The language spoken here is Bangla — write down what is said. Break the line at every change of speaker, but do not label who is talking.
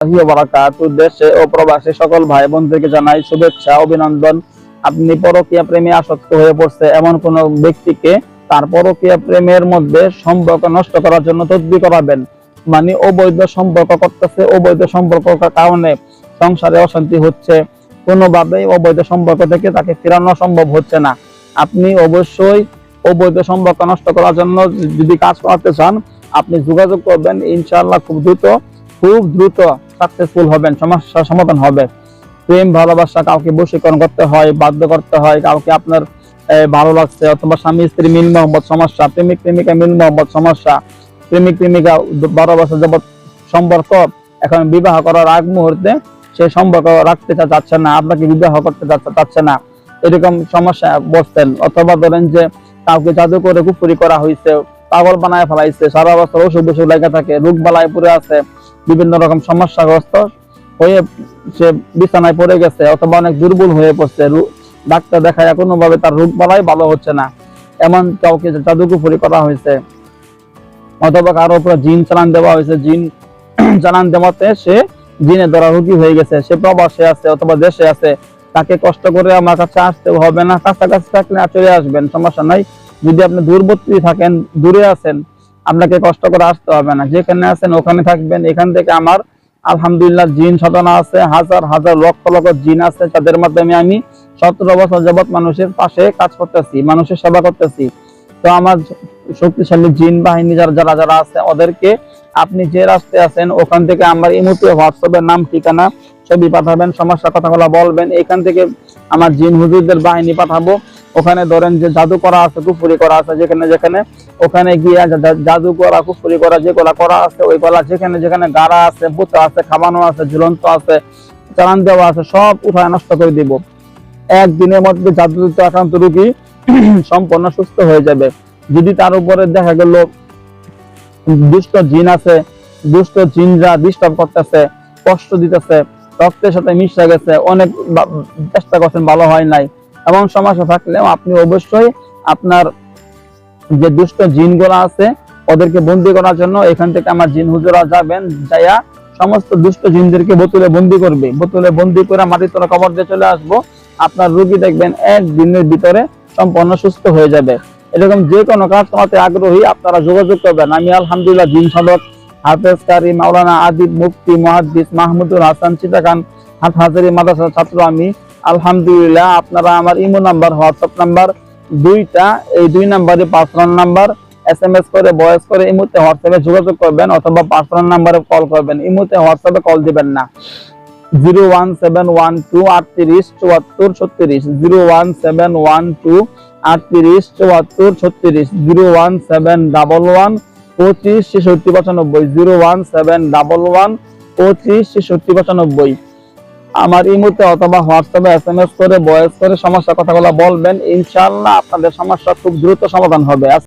দেশে ও প্রবাসী সকল ভাই বোনদেরকে জানাই শুভেচ্ছা অভিনন্দন। আপনি পরকীয়া প্রেমে আসক্ত হয়ে পড়ছে এমন কোন ব্যক্তিকে তার পরকীয়া প্রেমের মধ্যে সম্পর্ক নষ্ট করার জন্য তদবির করাবেন, মানে অবৈধ সম্পর্ক করতেছে, অবৈধ সম্পর্কের কারণে সংসারে অশান্তি হচ্ছে, কোনোভাবেই অবৈধ সম্পর্ক থেকে তাকে ফেরানো সম্ভব হচ্ছে না। আপনি অবশ্যই অবৈধ সম্পর্ক নষ্ট করার জন্য যদি কাজ করাতে চান, আপনি যোগাযোগ করবেন, ইনশাআল্লাহ খুব দ্রুত সাকসেসফুল হবেন, সমস্যার সমাধান হবে। প্রেম ভালোবাসা কাউকে বশীকরণ করতে হয়, বাধ্য করতে হয়, কাউকে আপনার ভালো লাগছে, অথবা স্বামী স্ত্রী মিল মহব্বত সমস্যা, প্রেমিক প্রেমিকা মিল মহব্বত সমস্যা, প্রেমিক প্রেমিকা 12 বছর যাবত সম্পর্ক, এখন বিবাহ করার আগ মুহূর্তে সে সম্পর্ক রাখতে চাচ্ছে না, আপনাকে বিবাহ করতে চাচ্ছে না, এরকম সমস্যা বসছেন। অথবা ধরেন যে কাউকে জাদু করে কুফরি করা হয়েছে, পাগল বানায় ফেলাইছে, সারা বছর অসুখ বিসুখ লেগে থাকে, রোগ বালায় পড়ে আছে, বিভিন্ন রকম সমস্যাগ্রস্ত হয়ে সে বিছানায় পড়ে গেছে, অথবা অনেক দুর্বল হয়ে পড়ছে, ডাক্তার দেখায় কোনোভাবে তার রোগ বালাই ভালো হচ্ছে না, এমন কাউকে জাদুকুফরি করা হয়েছে, অথবা কারো উপরে জিন চালান দেওয়া হয়েছে, জিন চালান দেওয়াতে সে জিনে ধরা রোগী হয়ে গেছে, সে প্রবাসে আছে অথবা দেশে আছে, তাকে কষ্ট করে আমার কাছে আসতে হবে না, কাছাকাছি থাকলে চলে আসবেন, সমস্যা নাই। যদি আপনি দূরবর্তী থাকেন, দূরে আছেন, আপনাকে কষ্ট করে আসতে হবে না, যেখানে আছেন ওখানে থাকবেন। এখান থেকে আমার আলহামদুলিল্লাহ জিন সাধনা আছে, হাজার হাজার লক্ষ লক্ষ জিন আছে, তাদের মাধ্যমে আমি 17 বছর যাবত মানুষের পাশে কাজ করতেছি, মানুষের সেবা করতেছি। তো আমার শক্তিশালী জিন বাহিনী যারা আছে, ওদেরকে আপনি যে রাস্তায় আছেন ওখান থেকে আমার ইমোতে হোয়াটসঅ্যাপের নাম ঠিকানা ছবি পাঠাবেন, সমস্যার কথাগুলো বলবেন, এখান থেকে আমার জিন হুজুরদের বাহিনী পাঠাবো। ওখানে ধরেন যে জাদু করা আছে, কুফরি করা আছে, যেখানে ওখানে গিয়ে জাদু করা কুফরি করা যেগুলা করা আছে, ওইগুলা যেখানে গাড়া আছে, পুঁতা আছে, খাবানো আছে, ঝুলন্ত আছে, চালান দেওয়া আছে, সব উঠায় নষ্ট করে দিব। একদিনের মধ্যে জাদুতে আক্রান্ত রোগী সম্পূর্ণ সুস্থ হয়ে যাবে। যদি তার উপরে দেখা গেল দুষ্ট জিন আছে, দুষ্ট জিনরা ডিস্টার্ব করতেছে, কষ্ট দিতেছে, রক্তের সাথে মিশে গেছে, অনেক চেষ্টা করছেন ভালো হয় নাই, এমন সমস্যা থাকলেও আপনি অবশ্যই আপনার যে দুষ্ট জিনগুলো আছে ওদেরকে বন্দি করার জন্য এখান থেকে আমার জিন হুজুরা যাবেন, যাইয়া সমস্ত দুষ্ট জিনদেরকে বোতলে বন্দি করবে, বোতলে বন্দি করে মাটির তলা কবর দিয়ে চলে আসবো। আপনার রোগী দেখবেন একদিনের ভিতরে সম্পূর্ণ সুস্থ হয়ে যাবে। এরকম যে কোনো কাজ করাতে আগ্রহী আপনারা যোগাযোগ করবেন। আমি আলহামদুলিল্লাহ জিন সাধক হাফেজ কারি মাওলানা আদিব মুফতি মুহাদ্দিস মাহমুদুল হাসান চিটাগাং হাটহাজারী মাদ্রাসার ছাত্র আমি আলহামদুলিল্লাহ। আপনারা আমার ইমো নাম্বার, হোয়াটসঅ্যাপ নাম্বার দুইটা, এই 2 নাম্বারে পার্সোনাল নাম্বার, SMS করে ভয়েস করে ইমোতে হোয়াটসঅ্যাপে যোগাযোগ করবেন, অথবা পার্সোনাল নাম্বারে কল করবেন, ইমোতে হোয়াটসঅ্যাপে কল দিবেন না। 01712 38 74 36, 01712 38 74 36, 01711 25 66 95, 01711 25 66 95। আমার ইমোতে অথবা হোয়াটসঅ্যাপে SMS করে ভয়েস করে সমস্যার কথাগুলো বলবেন, ইনশাআল্লাহ আপনাদের সমস্যা খুব দ্রুত সমাধান হবে।